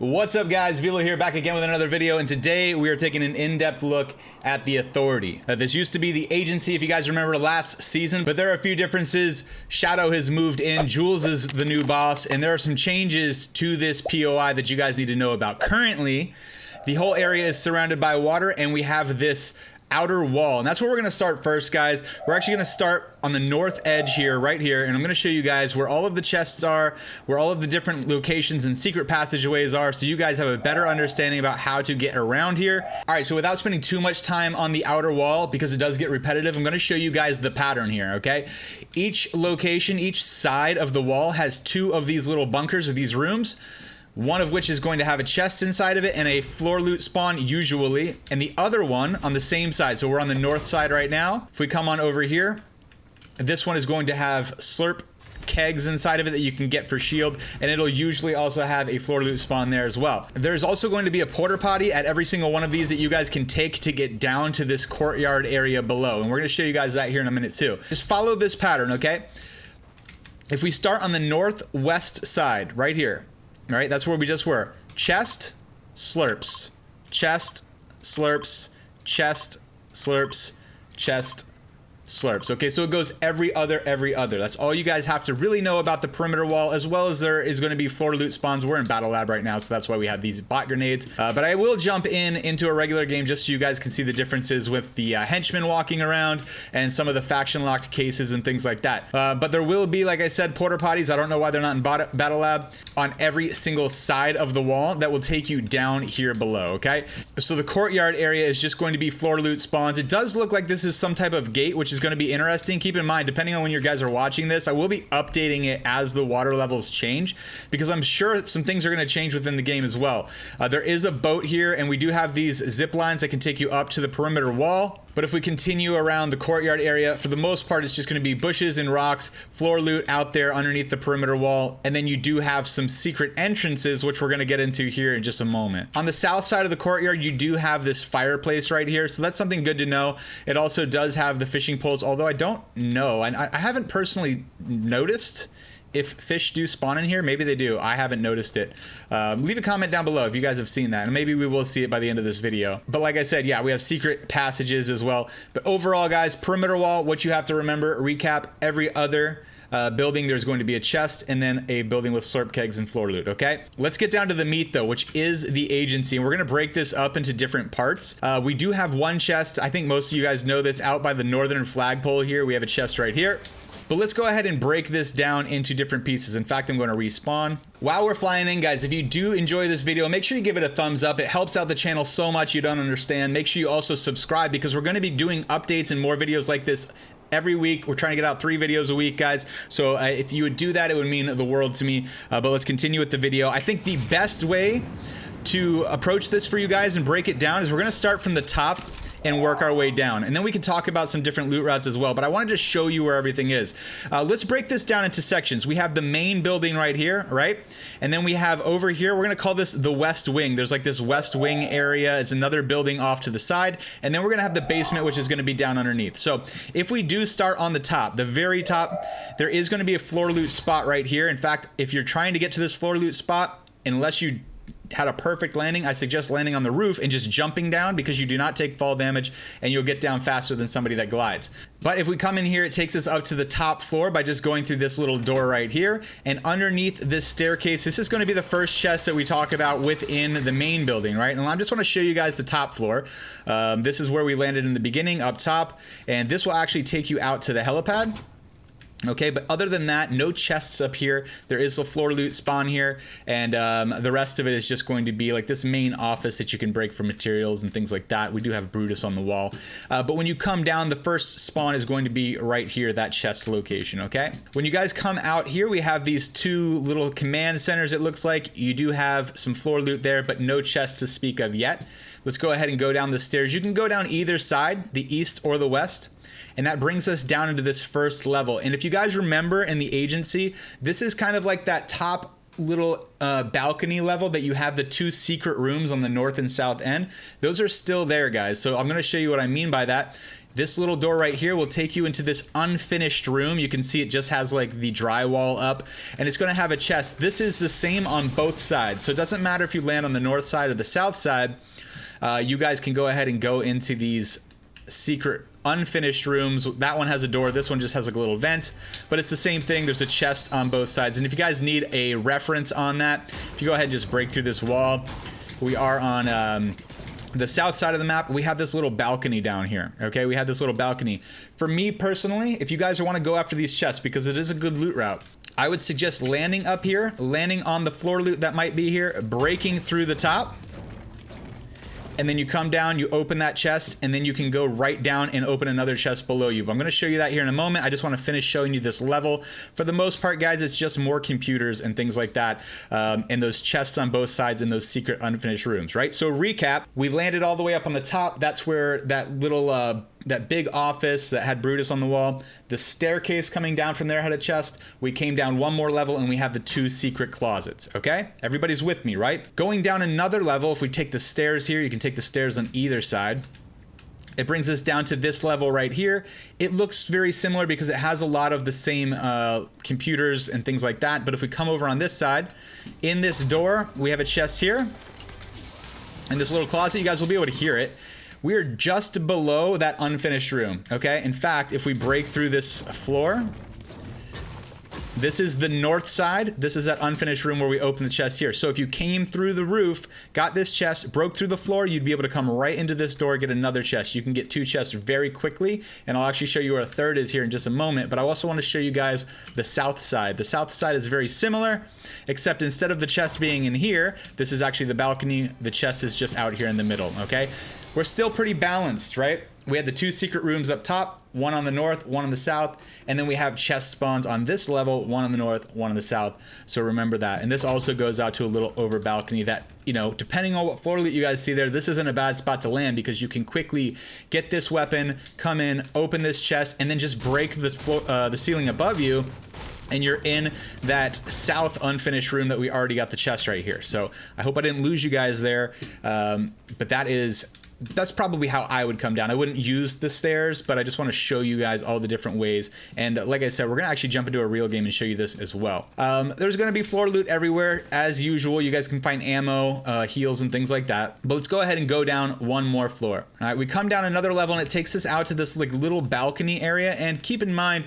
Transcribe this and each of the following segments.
What's up guys, Vilo here back again with another video, and today we are taking an in-depth look at the Authority. This used to be the Agency if you guys remember last season, but there are a few differences. Shadow has moved in, Jules is the new boss, and there are some changes to this POI that you guys need to know about. Currently, the whole area is surrounded by water and we have this outer wall, and that's where we're going to start first, guys. We're actually going to start on the north edge here, right here, and I'm going to show you guys where all of the chests are, where all of the different locations and secret passageways are, so you guys have a better understanding about how to get around here. All right, so without spending too much time on the outer wall, because it does get repetitive, I'm going to show you guys the pattern here, okay? Each location, each side of the wall has two of these little bunkers, or these rooms, one of which is going to have a chest inside of it and a floor loot spawn usually, and the other one on the same side. So we're on the north side right now. If we come on over here, this one is going to have slurp kegs inside of it that you can get for shield, and it'll usually also have a floor loot spawn there as well. There's also going to be a porta potty at every single one of these that you guys can take to get down to this courtyard area below, and we're going to show you guys that here in a minute too. Just follow this pattern, okay? If we start on the northwest side right here, all right, that's where we just were. Chest, slurps, chest, slurps, chest, slurps, chest, slurps. Okay, so it goes every other. That's all you guys have to really know about the perimeter wall, as well as there is going to be floor loot spawns. We're in battle lab right now, so that's why we have these bot grenades. But I will jump into a regular game just so you guys can see the differences with the henchmen walking around and some of the faction locked cases and things like that. But there will be, like I said, porta potties. I don't know why they're not in battle lab on every single side of the wall that will take you down here below. Okay, so the courtyard area is just going to be floor loot spawns. It does look like this is some type of gate, which is going to be interesting. Keep in mind, depending on when you guys are watching this, I will be updating it as the water levels change, because I'm sure some things are going to change within the game as well. There is a boat here, and we do have these zip lines that can take you up to the perimeter wall. But if we continue around the courtyard area, for the most part, it's just going to be bushes and rocks, floor loot out there underneath the perimeter wall, and then you do have some secret entrances, which we're going to get into here in just a moment. On the south side of the courtyard, you do have this fireplace right here, so that's something good to know. It also does have the fishing poles, although I don't know, and I haven't personally noticed if fish do spawn in here. Maybe they do. I haven't noticed it. Leave a comment down below if you guys have seen that, and maybe we will see it by the end of this video. But like I said, yeah, we have secret passages as well. But overall, guys, perimeter wall, what you have to remember, recap, every other building there's going to be a chest, and then a building with slurp kegs and floor loot. Okay, let's get down to the meat though, which is the agency, and we're going to break this up into different parts. We do have one chest. I think most of you guys know this. Out by the northern flagpole here, we have a chest right here. But let's go ahead and break this down into different pieces. In fact, I'm going to respawn. While we're flying in, guys, if you do enjoy this video, make sure you give it a thumbs up. It helps out the channel so much you don't understand. Make sure you also subscribe, because we're going to be doing updates and more videos like this every week. We're trying to get out 3 videos a week, guys. So if you would do that, it would mean the world to me. But let's continue with the video. I think the best way to approach this for you guys and break it down is we're going to start from the top and work our way down, and then we can talk about some different loot routes as well, but I want to just show you where everything is. Let's break this down into sections. We have the main building right here, right? And then we have over here, we're going to call this the west wing. There's like this west wing area. It's another building off to the side, and then we're going to have the basement, which is going to be down underneath. So if we do start on the top, the very top, there is going to be a floor loot spot right here. In fact, if you're trying to get to this floor loot spot, unless you had a perfect landing, I suggest landing on the roof and just jumping down, because you do not take fall damage and you'll get down faster than somebody that glides. But if we come in here, it takes us up to the top floor by just going through this little door right here, and underneath this staircase, this is going to be the first chest that we talk about within the main building, right? And I just want to show you guys the top floor. This is where we landed in the beginning, up top, and this will actually take you out to the helipad. Okay, but other than that, no chests up here. There is a floor loot spawn here, and the rest of it is just going to be like this main office that you can break for materials and things like that. We do have Brutus on the wall. But when you come down, the first spawn is going to be right here, that chest location, okay? When you guys come out here, we have these 2 little command centers, it looks like. You do have some floor loot there, but no chests to speak of yet. Let's go ahead and go down the stairs. You can go down either side, the east or the west. And that brings us down into this first level. And if you guys remember in the agency, this is kind of like that top little balcony level that you have the 2 secret rooms on the north and south end. Those are still there, guys. So I'm going to show you what I mean by that. This little door right here will take you into this unfinished room. You can see it just has like the drywall up, and it's going to have a chest. This is the same on both sides, so it doesn't matter if you land on the north side or the south side. You guys can go ahead and go into these secret unfinished rooms. That one has a door, this one just has like a little vent, but it's the same thing. There's a chest on both sides, and if you guys need a reference on that, if you go ahead and just break through this wall, we are on the south side of the map. We have this little balcony down here. Okay, we have this little balcony. For me personally, if you guys want to go after these chests, because it is a good loot route, I would suggest landing up here, landing on the floor loot that might be here, breaking through the top, and then you come down, you open that chest, and then you can go right down and open another chest below you. But I'm going to show you that here in a moment. I just want to finish showing you this level. For the most part, guys, it's just more computers and things like that, and those chests on both sides in those secret unfinished rooms, right? So recap, we landed all the way up on the top. That's where that little that big office that had Brutus on the wall, the staircase coming down from there had a chest. We came down one more level and we have the 2 secret closets, okay? Everybody's with me, right? Going down another level, if we take the stairs here, you can take the stairs on either side. It brings us down to this level right here. It looks very similar because it has a lot of the same computers and things like that. But if we come over on this side, in this door, we have a chest here. In this little closet, you guys will be able to hear it. We're just below that unfinished room, okay? In fact, if we break through this floor, this is the north side. This is that unfinished room where we open the chest here. So if you came through the roof, got this chest, broke through the floor, you'd be able to come right into this door, get another chest. You can get 2 chests very quickly, and I'll actually show you where a third is here in just a moment, but I also want to show you guys the south side. The south side is very similar, except instead of the chest being in here, this is actually the balcony. The chest is just out here in the middle, okay? We're still pretty balanced, right? We had the 2 secret rooms up top, one on the north, one on the south, and then we have chest spawns on this level, one on the north, one on the south. So remember that. And this also goes out to a little over balcony that, you know, depending on what floor loot you guys see there, this isn't a bad spot to land because you can quickly get this weapon, come in, open this chest, and then just break the ceiling above you, and you're in that south unfinished room that we already got the chest right here. So I hope I didn't lose you guys there, but that's probably how I would come down. I wouldn't use the stairs, but I just want to show you guys all the different ways. And like I said, we're going to actually jump into a real game and show you this as well. There's going to be floor loot everywhere as usual. You guys can find ammo, heals, and things like that. But let's go ahead and go down one more floor. All right, we come down another level and it takes us out to this like little balcony area. And keep in mind,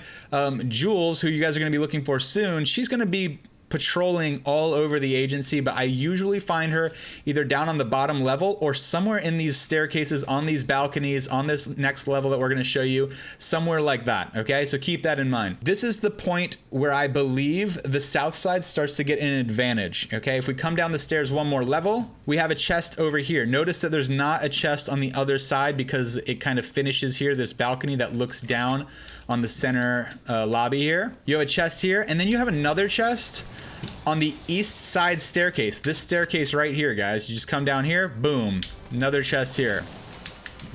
Jules, who you guys are going to be looking for soon, she's going to be patrolling all over the agency, but I usually find her either down on the bottom level or somewhere in these staircases, on these balconies, on this next level that we're going to show you, somewhere like that, okay? So keep that in mind. This is the point where I believe the south side starts to get an advantage, okay? If we come down the stairs one more level, we have a chest over here. Notice that there's not a chest on the other side because it kind of finishes here, this balcony that looks down on the center lobby here. You have a chest here, and then you have another chest on the east side staircase. This staircase right here, guys. You just come down here, boom, another chest here.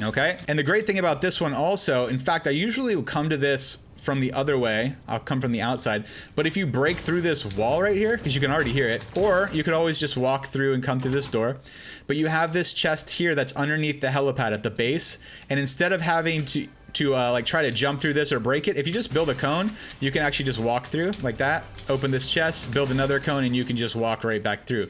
Okay, and the great thing about this one also, in fact, I usually will come to this from the other way. I'll come from the outside, but if you break through this wall right here, because you can already hear it, or you could always just walk through and come through this door, but you have this chest here that's underneath the helipad at the base, and instead of having to like try to jump through this or break it, if you just build a cone, you can actually just walk through like that, open this chest, build another cone, and you can just walk right back through.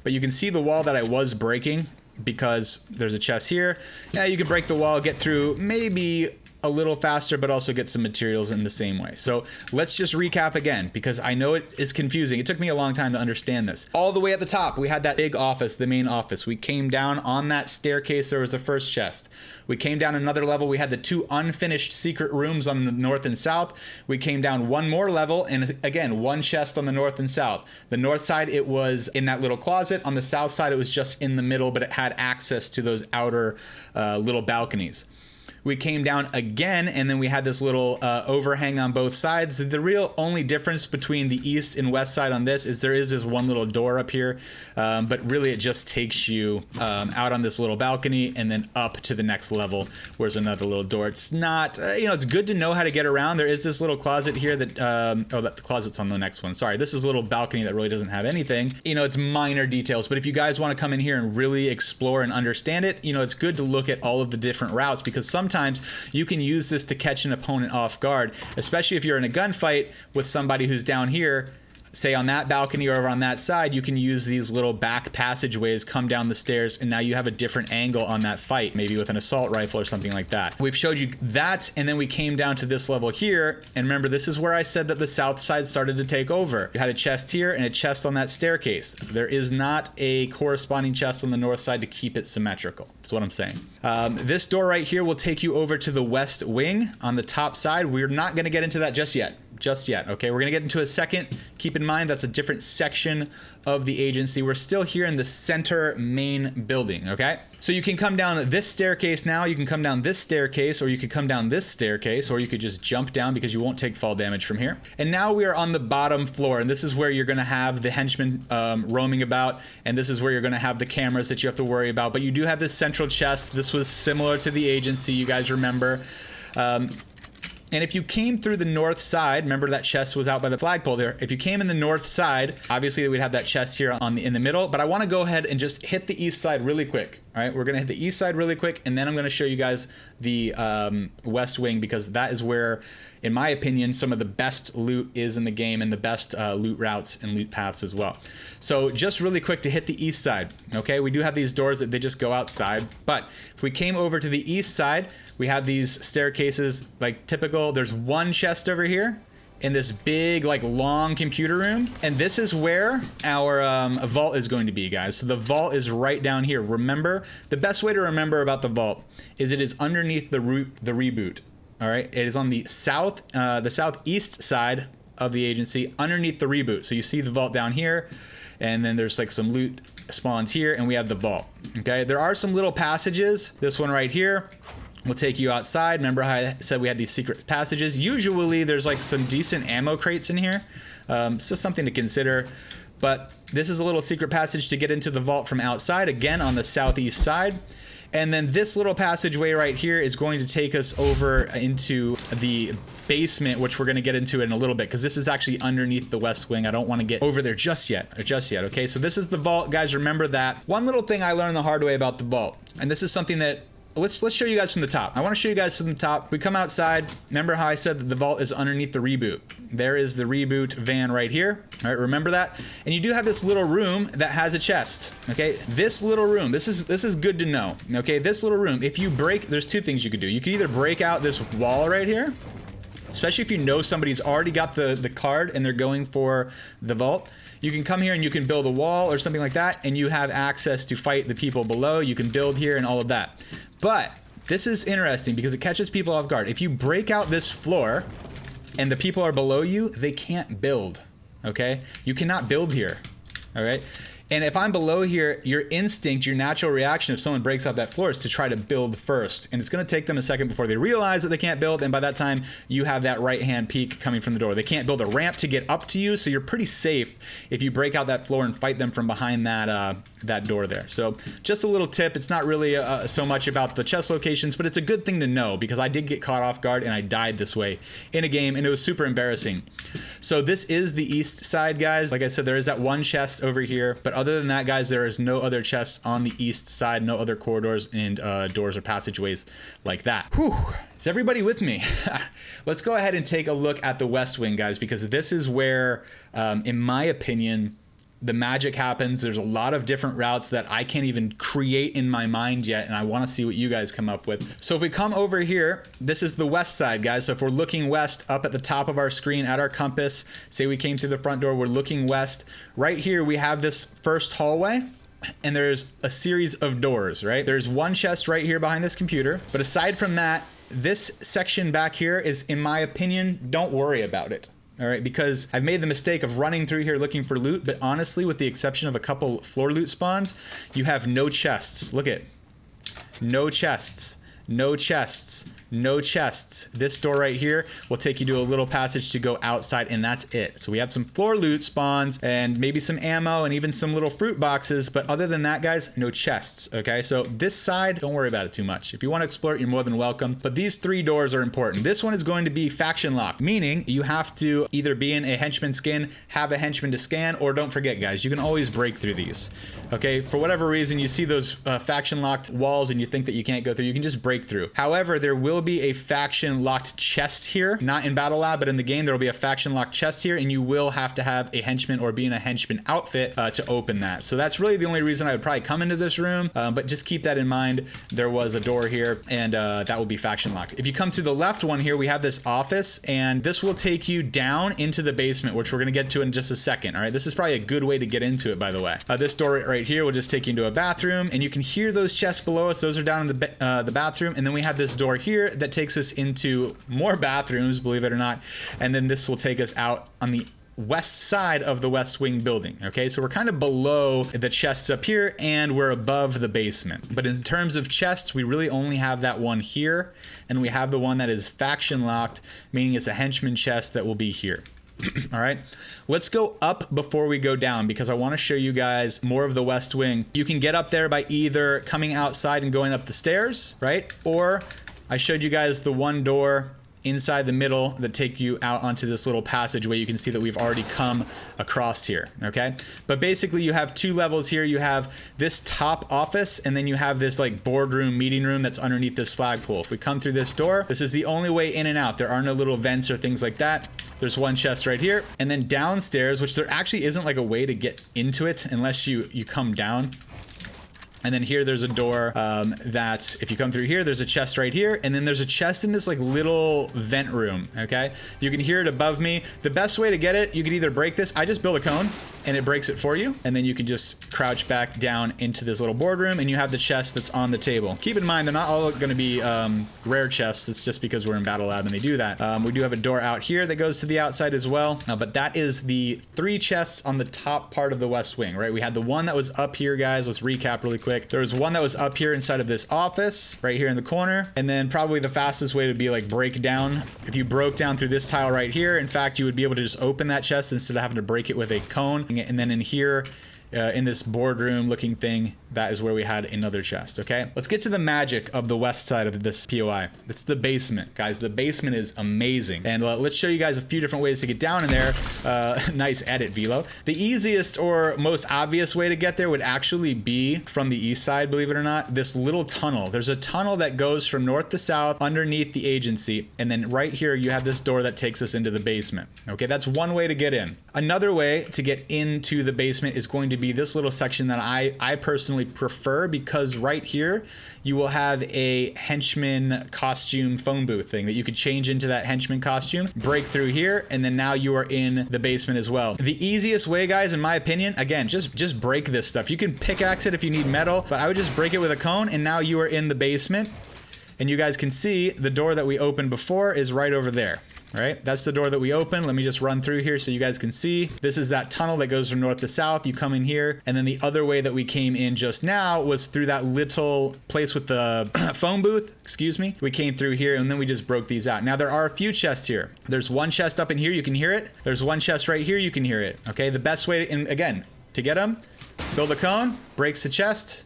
But you can see the wall that I was breaking because there's a chest here. Yeah, you can break the wall, get through maybe a little faster, but also get some materials in the same way. So let's just recap again, because I know it is confusing. It took me a long time to understand this. All the way at the top, we had that big office, the main office. We came down on that staircase, there was a first chest. We came down another level, we had the 2 unfinished secret rooms on the north and south. We came down one more level, and again, one chest on the north and south. The north side, it was in that little closet. On the south side, it was just in the middle, but it had access to those outer little balconies. We came down again, and then we had this little overhang on both sides. The real only difference between the east and west side on this is there is this one little door up here, but really it just takes you out on this little balcony and then up to the next level, where's another little door. It's not, you know, it's good to know how to get around. There is this little closet here that, oh, the closet's on the next one. Sorry, this is a little balcony that really doesn't have anything. You know, it's minor details, but if you guys want to come in here and really explore and understand it, you know, it's good to look at all of the different routes, because sometimes sometimes you can use this to catch an opponent off guard, especially if you're in a gunfight with somebody who's down here, say on that balcony or over on that side. You can use these little back passageways, come down the stairs, and now you have a different angle on that fight, maybe with an assault rifle or something like that. We've showed you that, and then we came down to this level here, and remember, this is where I said that the south side started to take over. You had a chest here and a chest on that staircase. There is not a corresponding chest on the north side to keep it symmetrical. That's what I'm saying. This door right here will take you over to the west wing on the top side. We're not going to get into that just yet. Okay, we're gonna get into a second. Keep in mind that's a different section of the agency. We're still here in the center main building. Okay, so you can come down this staircase now, you can come down this staircase, or you could come down this staircase, or you could just jump down because you won't take fall damage from here. And now we are on the bottom floor, and this is where you're gonna have the henchmen roaming about, and this is where you're gonna have the cameras that you have to worry about. But you do have this central chest. This was similar to the agency, you guys remember. And if you came through the north side, remember that chest was out by the flagpole there. If you came in the north side, obviously we'd have that chest here in the middle, but I wanna go ahead and just hit the east side really quick. All right, we're gonna hit the east side really quick, and then I'm gonna show you guys the west wing, because that is where, in my opinion, some of the best loot is in the game, and the best loot routes and loot paths as well. So just really quick to hit the east side, okay? We do have these doors that they just go outside, but if we came over to the east side, we have these staircases like typical. There's one chest over here in this big, like, long computer room, and this is where our vault is going to be, guys. So the vault is right down here. Remember, the best way to remember about the vault is it is underneath the reboot. All right, it is on the southeast side of the agency, underneath the reboot. So you see the vault down here, and then there's like some loot spawns here, and we have the vault. Okay, there are some little passages. This one right here will take you outside. Remember how I said we had these secret passages? Usually there's like some decent ammo crates in here, so something to consider. But this is a little secret passage to get into the vault from outside, again on the southeast side. And then this little passageway right here is going to take us over into the basement, which we're going to get into in a little bit, because this is actually underneath the west wing. I don't want to get over there just yet. Okay, so this is the vault, guys. Remember that. One little thing I learned the hard way about the vault, and this is something that let's show you guys from the top. I want to show you guys from the top. We come outside. Remember how I said that the vault is underneath the reboot? There is the reboot van right here. All right, remember that? And you do have this little room that has a chest. Okay, this little room. This is good to know. Okay, this little room. If you break, there's two things you could do. You could either break out this wall right here, especially if you know somebody's already got the card and they're going for the vault. You can come here and you can build a wall or something like that, and you have access to fight the people below. You can build here and all of that. But this is interesting because it catches people off guard. If you break out this floor and the people are below you, they can't build, okay? You cannot build here, all right? And if I'm below here, your instinct, your natural reaction if someone breaks out that floor is to try to build first. And it's gonna take them a second before they realize that they can't build, and by that time, you have that right-hand peek coming from the door. They can't build a ramp to get up to you, so you're pretty safe if you break out that floor and fight them from behind that door there. So just a little tip. It's not really so much about the chest locations, but it's a good thing to know because I did get caught off guard and I died this way in a game, and it was super embarrassing. So this is the east side, guys. Like I said, there is that one chest over here, but other than that, guys, there is no other chests on the east side, no other corridors and doors or passageways like that. Whew. Is everybody with me? Let's go ahead and take a look at the west wing, guys, because this is where, in my opinion, the magic happens. There's a lot of different routes that I can't even create in my mind yet, and I want to see what you guys come up with. So if we come over here, this is the west side, guys. So if we're looking west, up at the top of our screen at our compass, say we came through the front door, we're looking west. Right here, we have this first hallway, and there's a series of doors, right? There's one chest right here behind this computer, but aside from that, this section back here is, in my opinion, don't worry about it. All right, because I've made the mistake of running through here looking for loot, but honestly, with the exception of a couple floor loot spawns, you have no chests. Look at, no chests, no chests, no chests. This door right here will take you to a little passage to go outside, and that's it. So we have some floor loot spawns and maybe some ammo and even some little fruit boxes, but other than that, guys, no chests, okay? So this side, don't worry about it too much. If you want to explore it, you're more than welcome, but these three doors are important. This one is going to be faction locked, meaning you have to either be in a henchman skin, have a henchman to scan, or don't forget, guys, you can always break through these, okay? For whatever reason, you see those faction locked walls and you think that you can't go through, you can just break break through. However, there will be a faction locked chest here, not in Battle Lab, but in the game, there will be a faction locked chest here, and you will have to have a henchman or be in a henchman outfit to open that. So that's really the only reason I would probably come into this room, but just keep that in mind. There was a door here, and that will be faction locked. If you come through the left one here, we have this office, and this will take you down into the basement, which we're gonna get to in just a second. All right, this is probably a good way to get into it, by the way. This door right here will just take you into a bathroom, and you can hear those chests below us. Those are down in the bathroom, and then we have this door here that takes us into more bathrooms, believe it or not, and then this will take us out on the west side of the West Wing building. Okay, so we're kind of below the chests up here, and we're above the basement. But in terms of chests, we really only have that one here, and we have the one that is faction locked, meaning it's a henchman chest that will be here. All right, let's go up before we go down, because I want to show you guys more of the West Wing. You can get up there by either coming outside and going up the stairs, right? Or I showed you guys the one door inside the middle that take you out onto this little passageway. You can see that we've already come across here. Okay, but basically you have two levels here. You have this top office, and then you have this like boardroom meeting room that's underneath this flagpole. If we come through this door, this is the only way in and out. There are no little vents or things like that. There's one chest right here, and then downstairs, which there actually isn't like a way to get into it unless you come down. And then here there's a door that if you come through here, there's a chest right here. And then there's a chest in this like little vent room, okay? You can hear it above me. The best way to get it, you could either break this. I just build a cone and it breaks it for you. And then you can just crouch back down into this little boardroom, and you have the chest that's on the table. Keep in mind, they're not all gonna be rare chests. It's just because we're in Battle Lab and they do that. We do have a door out here that goes to the outside as well. But that is the 3 chests on the top part of the West Wing, right? We had the one that was up here, guys. Let's recap really quick. There was one that was up here inside of this office, right here in the corner. And then probably the fastest way to be like break down, if you broke down through this tile right here, in fact, you would be able to just open that chest instead of having to break it with a cone. And then in here, in this boardroom looking thing, that is where we had another chest. Okay, let's get to the magic of the west side of this POI. It's the basement, guys. The basement is amazing, and let's show you guys a few different ways to get down in there. Nice edit, Velo. The easiest or most obvious way to get there would actually be from the east side, believe it or not. This little tunnel, there's a tunnel that goes from north to south underneath the agency, and then right here you have this door that takes us into the basement. Okay, that's one way to get in. Another way to get into the basement is going to be this little section that I personally prefer, because right here you will have a henchman costume phone booth thing that you could change into that henchman costume, break through here, and then now you are in the basement as well. The easiest way, guys, in my opinion, again, just break this stuff. You can pickaxe it if you need metal, but I would just break it with a cone, and now you are in the basement. And you guys can see the door that we opened before is right over there. Right, that's the door that we opened. Let me just run through here so you guys can see. This is that tunnel that goes from north to south. You come in here, and then the other way that we came in just now was through that little place with the phone booth. Excuse me. We came through here, and then we just broke these out. Now there are a few chests here. There's one chest up in here. You can hear it. There's one chest right here. You can hear it. Okay, the best way to, and again, to get them, build a cone, breaks the chest.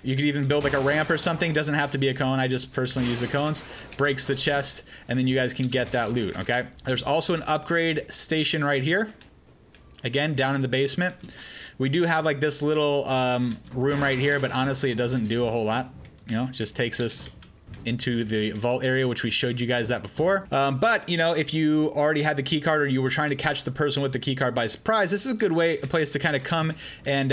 You could even build like a ramp or something. Doesn't have to be a cone. I just personally use the cones. Breaks the chest, and then you guys can get that loot, okay? There's also an upgrade station right here. Again, down in the basement. We do have like this little room right here, but honestly, it doesn't do a whole lot. You know, it just takes us into the vault area, which we showed you guys that before. But you know, if you already had the key card, or you were trying to catch the person with the key card by surprise, this is a good way, a place to kind of come and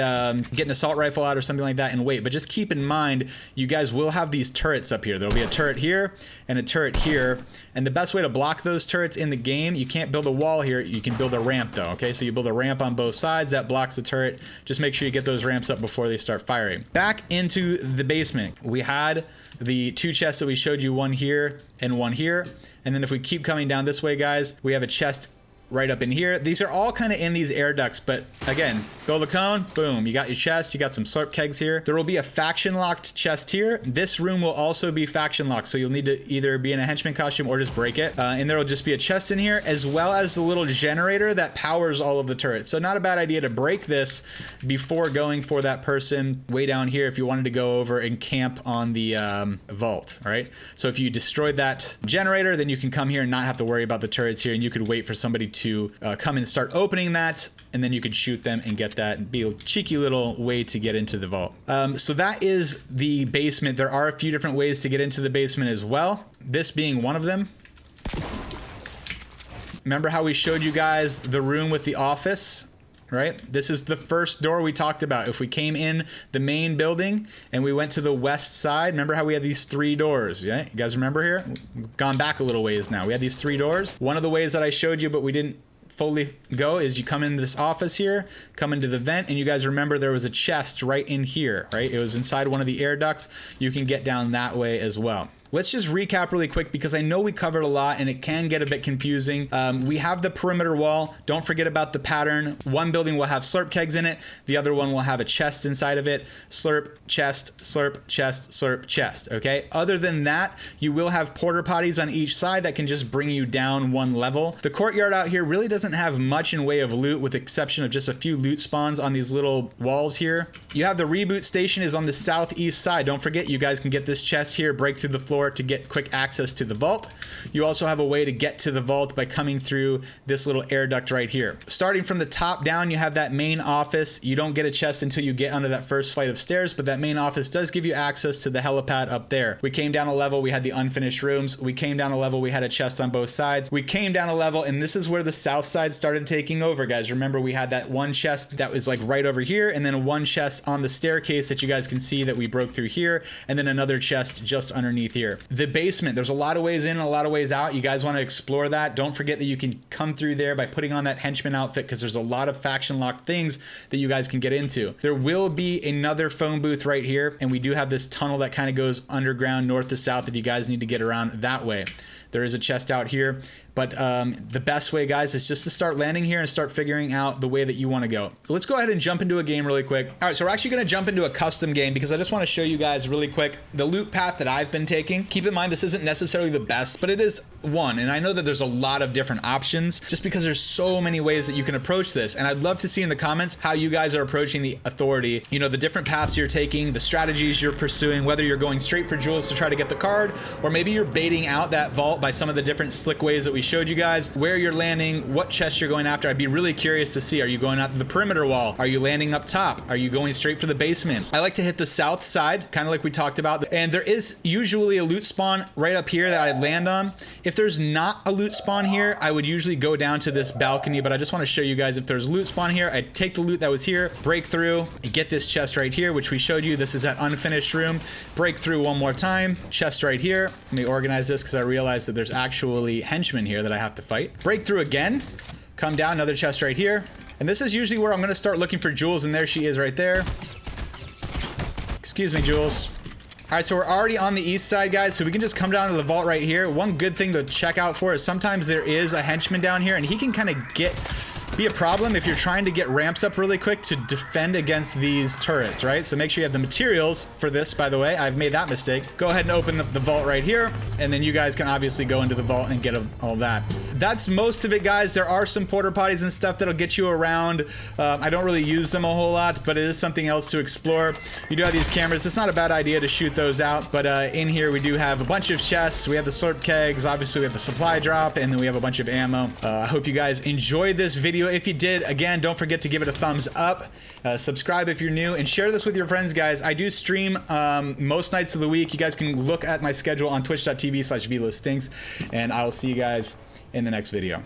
get an assault rifle out or something like that and wait. But just keep in mind, you guys will have these turrets up here. There'll be a turret here and a turret here, and the best way to block those turrets in the game, you can't build a wall here, you can build a ramp though. Okay, so you build a ramp on both sides that blocks the turret. Just make sure you get those ramps up before they start firing. Back into the basement, we had the 2 chests that we showed you, one here and one here. And then if we keep coming down this way, guys, we have a chest right up in here. These are all kind of in these air ducts, but again, build a cone, boom, you got your chest, you got some slurp kegs here. There will be a faction locked chest here. This room will also be faction locked, so you'll need to either be in a henchman costume or just break it. And there will just be a chest in here, as well as the little generator that powers all of the turrets. So not a bad idea to break this before going for that person way down here if you wanted to go over and camp on the vault, right? So if you destroyed that generator, then you can come here and not have to worry about the turrets here, and you could wait for somebody to come and start opening that, and then you could shoot them and get that and be a cheeky little way to get into the vault. So that is the basement. There are a few different ways to get into the basement as well, this being one of them. Remember how we showed you guys the room with the office, right? This is the first door we talked about. If we came in the main building and we went to the west side, remember how we had these 3 doors, yeah? You guys remember here? We've gone back a little ways now. We had these 3 doors. One of the ways that I showed you, but we didn't fully go, is you come into this office here, come into the vent, and you guys remember there was a chest right in here, right? It was inside one of the air ducts. You can get down that way as well. Let's just recap really quick because I know we covered a lot and it can get a bit confusing. We have the perimeter wall. Don't forget about the pattern. One building will have slurp kegs in it. The other one will have a chest inside of it. Slurp, chest, slurp, chest, slurp, chest. Okay. Other than that, you will have porta potties on each side that can just bring you down 1 level. The courtyard out here really doesn't have much in way of loot, with the exception of just a few loot spawns on these little walls here. You have the reboot station is on the southeast side. Don't forget, you guys can get this chest here, break through the floor to get quick access to the vault. You also have a way to get to the vault by coming through this little air duct right here. Starting from the top down, you have that main office. You don't get a chest until you get under that first flight of stairs, but that main office does give you access to the helipad up there. We came down a level, we had the unfinished rooms. We came down a level, we had a chest on both sides. We came down a level, and this is where the south side started taking over, guys. Remember, we had that one chest that was like right over here, and then one chest on the staircase that you guys can see that we broke through here, and then another chest just underneath here. The basement, there's a lot of ways in and a lot of ways out. You guys want to explore that. Don't forget that you can come through there by putting on that henchman outfit, because there's a lot of faction locked things that you guys can get into. There will be another phone booth right here, and we do have this tunnel that kind of goes underground north to south if you guys need to get around that way. There is a chest out here, but the best way, guys, is just to start landing here and start figuring out the way that you want to go. Let's go ahead and jump into a game really quick. All right, so we're actually going to jump into a custom game because I just want to show you guys really quick the loot path that I've been taking. Keep in mind, this isn't necessarily the best, but it is one, and I know that there's a lot of different options just because there's so many ways that you can approach this, and I'd love to see in the comments how you guys are approaching the authority, you know, the different paths you're taking, the strategies you're pursuing, whether you're going straight for jewels to try to get the card, or maybe you're baiting out that vault by some of the different slick ways that we showed you guys, where you're landing, what chest you're going after. I'd be really curious to see, are you going after the perimeter wall? Are you landing up top? Are you going straight for the basement? I like to hit the south side, kind of like we talked about, and there is usually a loot spawn right up here that I land on. If there's not a loot spawn here, I would usually go down to this balcony, but I just want to show you guys if there's loot spawn here, I'd take the loot that was here, break through, get this chest right here, which we showed you. This is that unfinished room. Break through one more time, chest right here. Let me organize this because I realized that there's actually henchmen here that I have to fight. Break through again, come down, another chest right here. And this is usually where I'm going to start looking for Jules, and there she is right there. Excuse me, Jules. All right, so we're already on the east side, guys, so we can just come down to the vault right here. One good thing to check out for is sometimes there is a henchman down here, and he can kind of be a problem if you're trying to get ramps up really quick to defend against these turrets, right? So make sure you have the materials for this, by the way. I've made that mistake. Go ahead and open the vault right here, and then you guys can obviously go into the vault and get all that. That's most of it, guys. There are some porta potties and stuff that'll get you around. I don't really use them a whole lot, but it is something else to explore. You do have these cameras. It's not a bad idea to shoot those out, but in here we do have a bunch of chests. We have the slurp kegs. Obviously, we have the supply drop, and then we have a bunch of ammo. I hope you guys enjoyed this video. If you did, again, don't forget to give it a thumbs up. Subscribe if you're new, and share this with your friends, guys. I do stream most nights of the week. You guys can look at my schedule on twitch.tv/VeloStinks, and I'll see you guys in the next video.